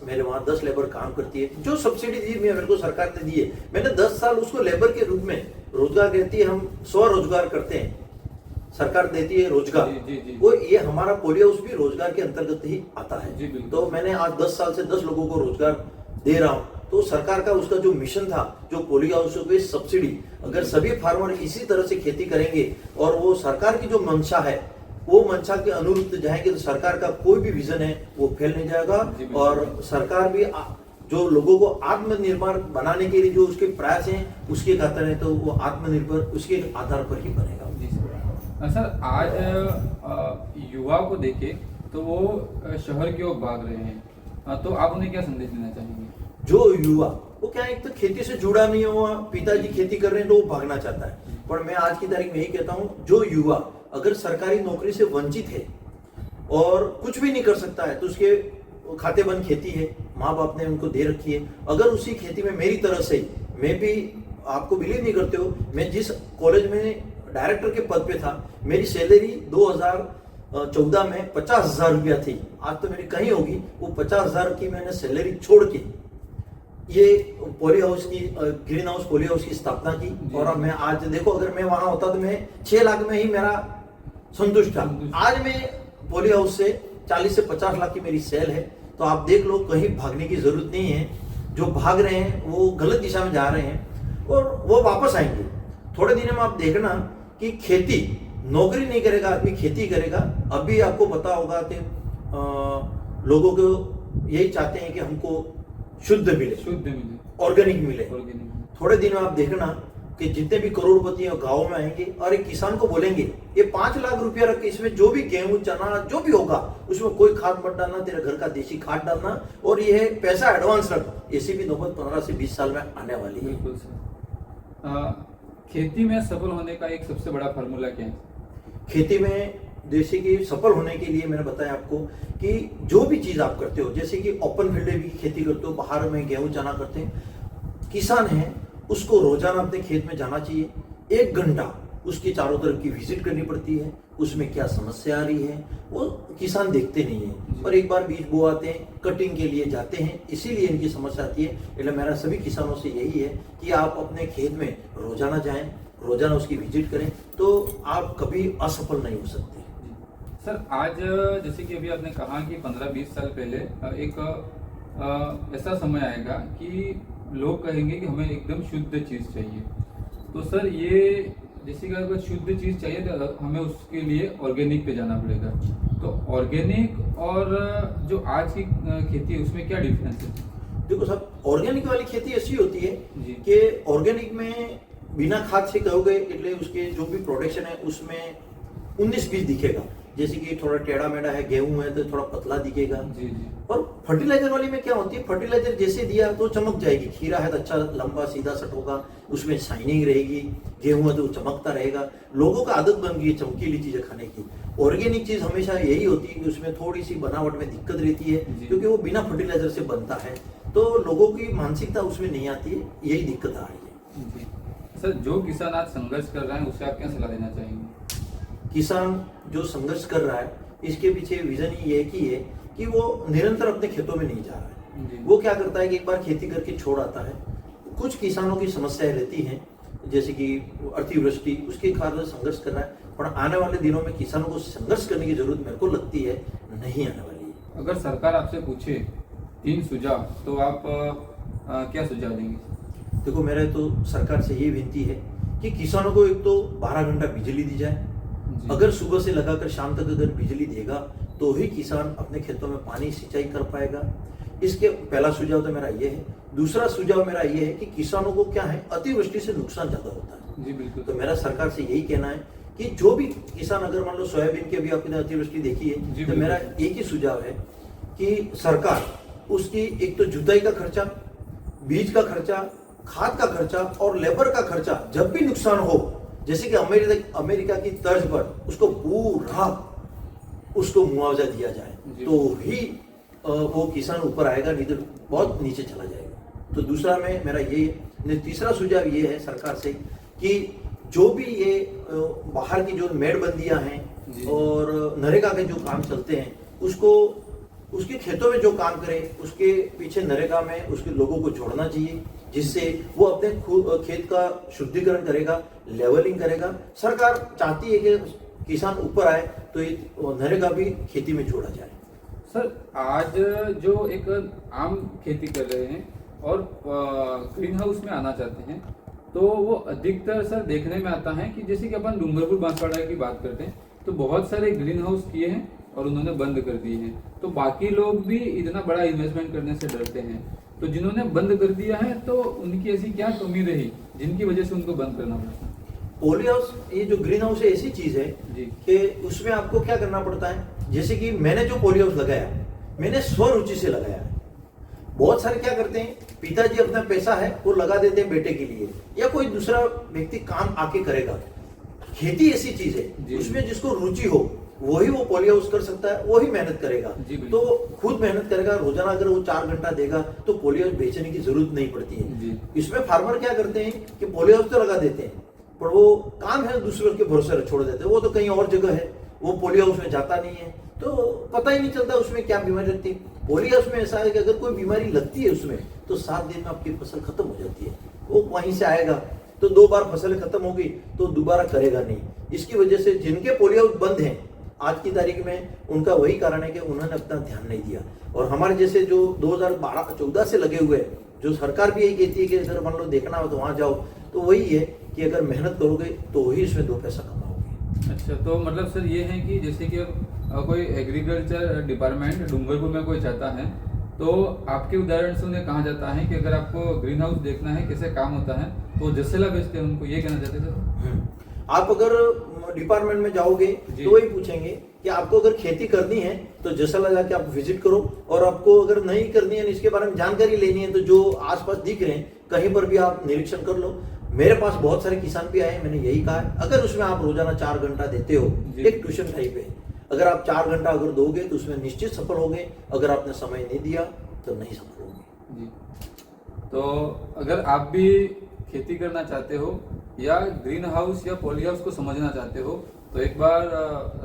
मेरे वहाँ 10 लेबर काम करती है। जो सब्सिडी दी मेरे को सरकार ने दी है, मैंने 10 साल उसको लेबर के रूप में रोजगार देती है। हम स्वरोजगार करते हैं, सरकार देती है रोजगार। जी, जी, जी। वो ये हमारा पोलियो हाउस भी रोजगार के अंतर्गत ही आता है। जी, बिल्कुल। तो मैंने आज 10 साल से 10 लोगों को रोजगार दे रहा हूँ। तो सरकार का उसका जो मिशन था, जो पोलियो हाउस पे सब्सिडी, अगर सभी फार्मर इसी तरह से खेती करेंगे और वो सरकार की जो मंशा है वो मंशा के अनुरूप जाएंगे तो सरकार का कोई भी विजन है वो फेल नहीं जाएगा। जी, बिल्कुल। और सरकार भी जो लोगों को आत्मनिर्भर बनाने के लिए जो उसके प्रयास हैं उसके खातर है, तो वो आत्मनिर्भर उसके आधार पर ही बनेगा। जी सर। सर, आज युवा को देखे तो वो शहर की ओर भाग रहे हैं, तो आप उन्हें क्या संदेश देना चाहेंगे? जो युवा, वो क्या है, एक तो खेती से जुड़ा नहीं हुआ, पिताजी खेती कर रहे हैं तो वो भागना चाहता है। पर मैं आज की तारीख में यही कहता हूँ, जो युवा अगर सरकारी नौकरी से वंचित है और कुछ भी नहीं कर सकता है तो उसके खाते बंद खेती है, माँ बाप ने उनको दे रखी है। अगर उसी खेती में मेरी तरह से, मैं भी, आपको बिलीव नहीं करते हो, मैं जिस कॉलेज में डायरेक्टर के पद पे था, मेरी सैलरी 2014 में 50,000 रुपया थी। आज तो मेरी कहीं होगी। वो 50,000 की मैंने सैलरी छोड़ के ये पोलियो हाउस की, ग्रीन हाउस पोलियो हाउस की स्थापना की। और मैं आज देखो, अगर मैं वहां होता तो मैं 6 लाख में ही मेरा संतुष्ट था। आज मैं पोलियो हाउस से 40 से 50 लाख की मेरी सेल है। तो आप देख लो, कहीं भागने की जरूरत नहीं है। जो भाग रहे हैं वो गलत दिशा में जा रहे हैं और वो वापस आएंगे। थोड़े दिनों में आप देखना कि खेती, नौकरी नहीं करेगा आदमी, खेती करेगा। अभी आपको पता होगा कि लोगों को यही चाहते हैं कि हमको शुद्ध मिले, शुद्ध मिले, ऑर्गेनिक मिले। ऑर्गेनिक। थोड़े दिन में आप देखना कि जितने भी करोड़पति गाँव में आएंगे और एक किसान को बोलेंगे ये 5 लाख रुपया रख के इसमें जो भी गेहूं चना जो भी होगा उसमें कोई खाद मत डालना, तेरे घर का देसी खाद डालना और ये पैसा एडवांस रख, ऐसी भी नौबत 15 से 20 साल में आने वाली है। बिल्कुल सर। खेती में सफल होने का एक सबसे बड़ा फार्मूला क्या है? खेती में जैसे कि सफल होने के लिए मैंने बताया आपको कि जो भी चीज आप करते हो, जैसे कि ओपन फील्ड में भी खेती करते हो, बाहर में गेहूं चना करते हैं, किसान है उसको रोजाना अपने खेत में जाना चाहिए, 1 घंटा उसके चारों तरफ की विजिट करनी पड़ती है, उसमें क्या समस्या आ रही है वो किसान देखते नहीं है और एक बार बीज बोआते हैं, कटिंग के लिए जाते हैं, इसीलिए इनकी समस्या आती है। इसलिए मेरा सभी किसानों से यही है कि आप अपने खेत में रोजाना जाएं, रोजाना उसकी विजिट करें, तो आप कभी असफल नहीं हो सकते। सर आज जैसे कि अभी आपने कहा कि 15-20 साल पहले एक ऐसा समय आएगा कि लोग कहेंगे कि हमें एकदम शुद्ध चीज़ चाहिए। तो सर ये जैसे कि अगर शुद्ध चीज़ चाहिए तो हमें उसके लिए ऑर्गेनिक पे जाना पड़ेगा। तो ऑर्गेनिक और जो आज की खेती है उसमें क्या डिफरेंस है? देखो साहब, ऑर्गेनिक वाली खेती ऐसी होती है जी। कि ऑर्गेनिक में बिना खाद से करोगे એટલે उसके जो भी प्रोडक्शन है उसमें 19-20 दिखेगा, जैसे कि थोड़ा टेढ़ा मेढ़ा है, गेहूं है तो थोड़ा पतला दिखेगा। जी जी। और फर्टिलाइजर वाली में क्या होती है, फर्टिलाइजर जैसे दिया तो चमक जाएगी, खीरा है तो अच्छा लंबा सीधा सट होगा, उसमें शाइनिंग रहेगी, गेहूं है तो चमकता रहेगा, लोगों का आदत बन गई है चमकीली चीजें खाने की। ऑर्गेनिक चीज हमेशा यही होती है कि उसमें थोड़ी सी बनावट में दिक्कत रहती है जी। क्योंकि वो बिना फर्टिलाइजर से बनता है, तो लोगों की मानसिकता उसमें नहीं आती है, यही दिक्कत आ रही है। जी सर, जो किसान आज संघर्ष कर रहे हैं उसे आप क्या सलाह देना चाहेंगे? किसान जो संघर्ष कर रहा है इसके पीछे विजन ये है कि वो निरंतर अपने खेतों में नहीं जा रहा जी। है। वो क्या करता है कि एक बार खेती करके छोड़ आता है। कुछ किसानों की समस्याएं रहती हैं जैसे कि अतिवृष्टि, उसके कारण संघर्ष कर रहा है, पर आने वाले दिनों में किसानों को संघर्ष करने की जरूरत मेरे को लगती है नहीं आने वाली है। अगर सरकार आपसे पूछे 3 सुझाव तो आप क्या सुझाव देंगे? देखो, मेरा तो सरकार से यही विनती है कि किसानों को एक तो 12 घंटा बिजली दी जाए। जी। अगर सुबह से लगाकर शाम तक अगर बिजली देगा तो ही किसान अपने खेतों में पानी सिंचाई कर पाएगा। इसके पहला सुझाव तो मेरा ये है। दूसरा सुझाव मेरा ये है कि किसानों को क्या है, अतिवृष्टि से नुकसान ज्यादा होता है। जी बिल्कुल। तो मेरा सरकार से यही कहना है कि जो भी किसान, अगर मान लो सोयाबीन की अभी आपने अतिवृष्टि देखी जी, है, तो बिल्कुल। मेरा एक ही सुझाव है कि सरकार उसकी एक तो जुताई का खर्चा, बीज का खर्चा, खाद का खर्चा और लेबर का खर्चा जब भी नुकसान हो, जैसे कि अमेरिका की तर्ज पर उसको पूरा उसको मुआवजा दिया जाए जी। तो ही वो किसान ऊपर आएगा, नहीं तो बहुत नीचे चला जाएगा। तो दूसरा में मेरा ये है। तीसरा सुझाव ये है सरकार से कि जो भी ये बाहर की जो मेड़बंदियां जी। हैं और नरेगा के जो काम चलते हैं उसको उसके खेतों में जो काम करे उसके पीछे नरेगा में उसके लोगों को जोड़ना चाहिए, जिससे वो अपने खेत का शुद्धिकरण करेगा, लेवलिंग करेगा। सरकार चाहती है कि किसान ऊपर आए तो ये नरेगा भी खेती में जोड़ा जाए। सर आज जो एक आम खेती कर रहे हैं और ग्रीन हाउस में आना चाहते हैं तो वो अधिकतर सर देखने में आता है कि जैसे कि अपन डूंगरपुर बांसवाड़ा की बात करते हैं तो बहुत सारे ग्रीन हाउस किए हैं और उन्होंने बंद कर दिए हैं। तो बाकी लोग भी इतना बड़ा इन्वेस्टमेंट करने से डरते हैं, तो जिन्होंने बंद कर दिया है तो उनकी ऐसी क्या कमी रही जिनकी वजह से उनको बंद करना पड़ा? पॉली हाउस, ये जो ग्रीन हाउस है ऐसी चीज है जी। कि उसमें आपको क्या करना पड़ता है, जैसे कि मैंने जो पॉली हाउस लगाया मैंने स्वरुचि से लगाया है। बहुत सारे क्या करते हैं, पिताजी अपना पैसा है वो लगा देते हैं बेटे के लिए या कोई दूसरा व्यक्ति काम आके करेगा। खेती ऐसी चीज जी। है उसमें जिसको रुचि हो वही वो पॉली हाउस कर सकता है, वही मेहनत करेगा। जी, बिल्कुल। तो खुद मेहनत करेगा, रोजाना अगर वो 4 घंटा देगा तो पॉली हाउस बेचने की जरूरत नहीं पड़ती है। जी। इसमें फार्मर क्या करते हैं कि पॉली हाउस तो लगा देते हैं पर वो काम है दूसरों के भरोसे छोड़ देते हैं, वो तो कहीं और जगह है, वो पॉली हाउस में जाता नहीं है तो पता ही नहीं चलता उसमें क्या बीमारी लगती है। पॉली हाउस में ऐसा है कि अगर कोई बीमारी लगती है उसमें तो 7 दिन में आपकी फसल खत्म हो जाती है। वो वहीं से आएगा तो 2 बार फसल खत्म होगी तो दोबारा करेगा नहीं। इसकी वजह से जिनके पॉली हाउस बंद हैं आज की तारीख में, उनका वही कारण है कि उन्होंने अपना ध्यान नहीं दिया। और हमारे जैसे जो 2012-14 से लगे हुए हैं, जो सरकार भी यही कहती है कि अगर मान लो देखना हो तो वहां जाओ, तो वही है कि अगर मेहनत करोगे तो ही इसमें 2 पैसा कमाओगे। अच्छा, तो मतलब सर ये है कि जैसे कि कोई एग्रीकल्चर डिपार्टमेंट डूंगरपुर में कोई चाहता है तो आपके उदाहरण से उन्हें कहा जाता है कि अगर आपको ग्रीन हाउस देखना है कैसे काम होता है तो जसेला बेचते हैं, उनको ये कहना चाहते थे सर। आप अगर डिपार्टमेंट में जाओगे जी। तो वही पूछेंगे कि आपको अगर खेती करनी है तो जसला जाके आप विजिट करो, और आपको अगर नहीं करनी है, इसके बारे में जानकारी लेनी है, तो जो आसपास दिख रहे हैं कहीं पर भी आप निरीक्षण कर लो। मेरे पास बहुत सारे किसान भी आए हैं, मैंने यही कहा है, अगर उसमें आप रोजाना 4 घंटा देते हो, जी। एक ट्यूशन टाइप है, अगर आप 4 घंटा अगर दोगे तो उसमें निश्चित सफल होगे, अगर आपने समय नहीं दिया तो नहीं सफल होगे। जी। तो अगर आप भी खेती करना चाहते हो या ग्रीन हाउस या पॉली हाउस को समझना चाहते हो तो एक बार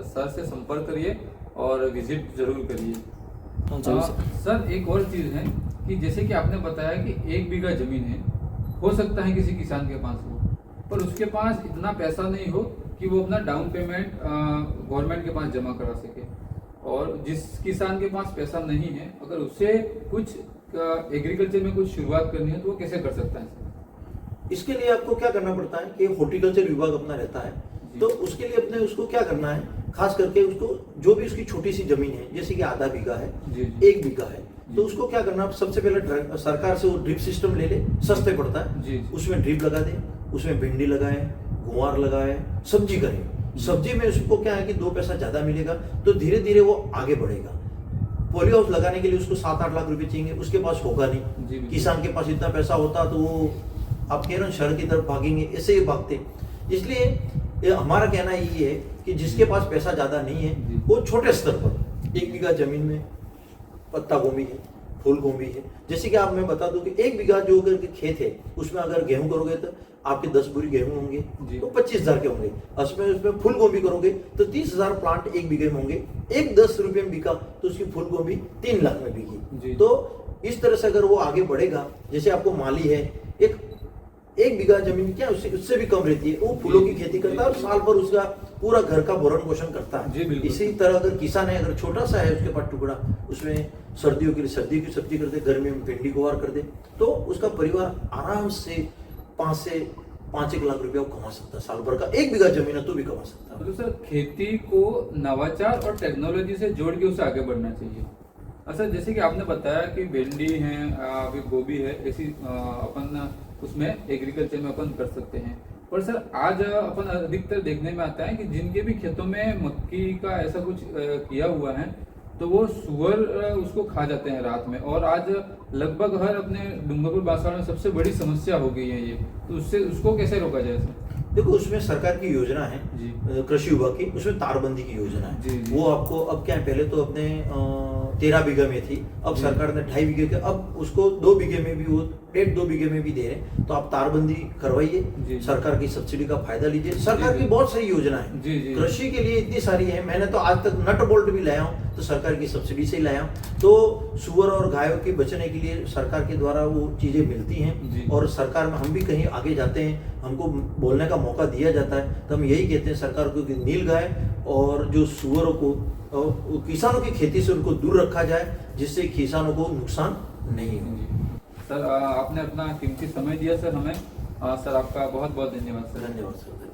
सर से संपर्क करिए और विजिट जरूर करिए। सर एक और चीज़ है कि जैसे कि आपने बताया कि 1 बीघा जमीन है, हो सकता है किसी किसान के पास हो, पर उसके पास इतना पैसा नहीं हो कि वो अपना डाउन पेमेंट गवर्नमेंट के पास जमा करा सके, और जिस किसान के पास पैसा नहीं है अगर उसे कुछ एग्रीकल्चर में कुछ शुरुआत करनी है तो वो कैसे कर सकता है? इसके लिए आपको क्या करना पड़ता है कि हॉर्टिकल्चर विभाग अपना रहता है, तो उसके लिए अपने उसको क्या करना है, खास करके उसको जो भी उसकी छोटी सी जमीन है, जैसे कि आधा बीघा है, जी। 1 बीघा है, तो उसको क्या करना, सबसे पहले सरकार से वो ड्रिप सिस्टम ले ले, सस्ते पड़ता है, जी। उसमें ड्रिप लगा दे, उसमें भिंडी लगाए, गुआर लगाए, सब्जी करे। सब्जी में उसको क्या है कि 2 पैसा ज्यादा मिलेगा, तो धीरे धीरे वो आगे बढ़ेगा। पॉली हाउस लगाने के लिए उसको 7-8 लाख रुपए चाहिए, उसके पास होगा जी, नहीं। बिल्कुल। किसान के पास इतना पैसा होता तो वो आप कह रहे हो शहर की तरफ भागेंगे, ऐसे ही भागते। इसलिए हमारा कहना ये है कि जिसके पास पैसा ज्यादा नहीं है जी। वो छोटे स्तर पर 1 बीघा जमीन में पत्ता गोभी है, फूल गोभी है। जैसे कि आप मैं बता दूं कि 1 बीघा जो अगर के खेत है उसमें अगर गेहूं करोगे तो आपके 10 बोरी गेहूं होंगे जी। तो 25,000 के होंगे। उसमें फूल गोभी करोगे तो 30,000 प्लांट 1 बीघे में होंगे। एक 10 रुपये में बिका तो उसकी फूल गोभी 3 लाख में जी। बिकी। तो इस तरह से अगर वो आगे बढ़ेगा, जैसे आपको माली है, एक बीघा जमीन क्या उससे भी कम रहती है, वो फूलों की खेती करता है और साल भर उसका पूरा घर का भरण पोषण करता जी, है। बिल्कुल। इसी तरह अगर किसान है, अगर छोटा सा है उसके पास टुकड़ा, उसमें सर्दियों के लिए सर्दी की सब्जी कर दे, गर्मी में भिंडी गुआर कर दे, तो उसका परिवार आराम से 5 लाख रुपया कमा सकता है साल भर का। 1 बीघा जमीन है तो भी कमा सकता है। मतलब सर खेती को नवाचार और टेक्नोलॉजी से जोड़ के उसे आगे बढ़ना चाहिए। अच्छा, जैसे कि आपने बताया कि भिंडी है, अभी गोभी है, ऐसी अपन उसमें एग्रीकल्चर में अपन कर सकते हैं। पर सर आज अपन अधिकतर देखने में आता है कि जिनके भी खेतों में मक्की का ऐसा कुछ किया हुआ है तो वो सुअर उसको खा जाते हैं रात में, और आज लगभग हर अपने डूंगरपुर बांसवाड़ा में सबसे बड़ी समस्या हो गई है ये, तो उससे उसको कैसे रोका जाए सर? देखो उसमें सरकार की योजना है जी। कृषि विभाग की, उसमें तारबंदी की योजना है। जी, जी। वो आपको अब क्या है, पहले तो अपने 13 बीघा में थी, अब जी। सरकार ने 2.5 बीघे के, अब उसको 2 बीघे में भी, वो 1.5-2 बीघे में भी दे रहे हैं। तो आप तारबंदी जी। करवाइए, सरकार की सब्सिडी का फायदा लीजिए। सरकार जी, की जी। बहुत सारी योजना है जी, जी। कृषि के लिए, इतनी सारी है। मैंने तो आज तक नट बोल्ट भी लाया हूँ तो सरकार की सब्सिडी से ही लाया हूँ। तो सुअर और गायों के बचने के लिए सरकार के द्वारा वो चीजें मिलती जी। हैं, और सरकार में हम भी कहीं आगे जाते हैं, हमको बोलने का मौका दिया जाता है, तो हम यही कहते हैं सरकार को कि नील गाय और जो सुअरों को किसानों की खेती से उनको दूर रखा जाए, जिससे किसानों को नुकसान नहीं हो। सर आपने अपना कीमती समय दिया सर हमें, सर आपका बहुत बहुत धन्यवाद सर। धन्यवाद सर।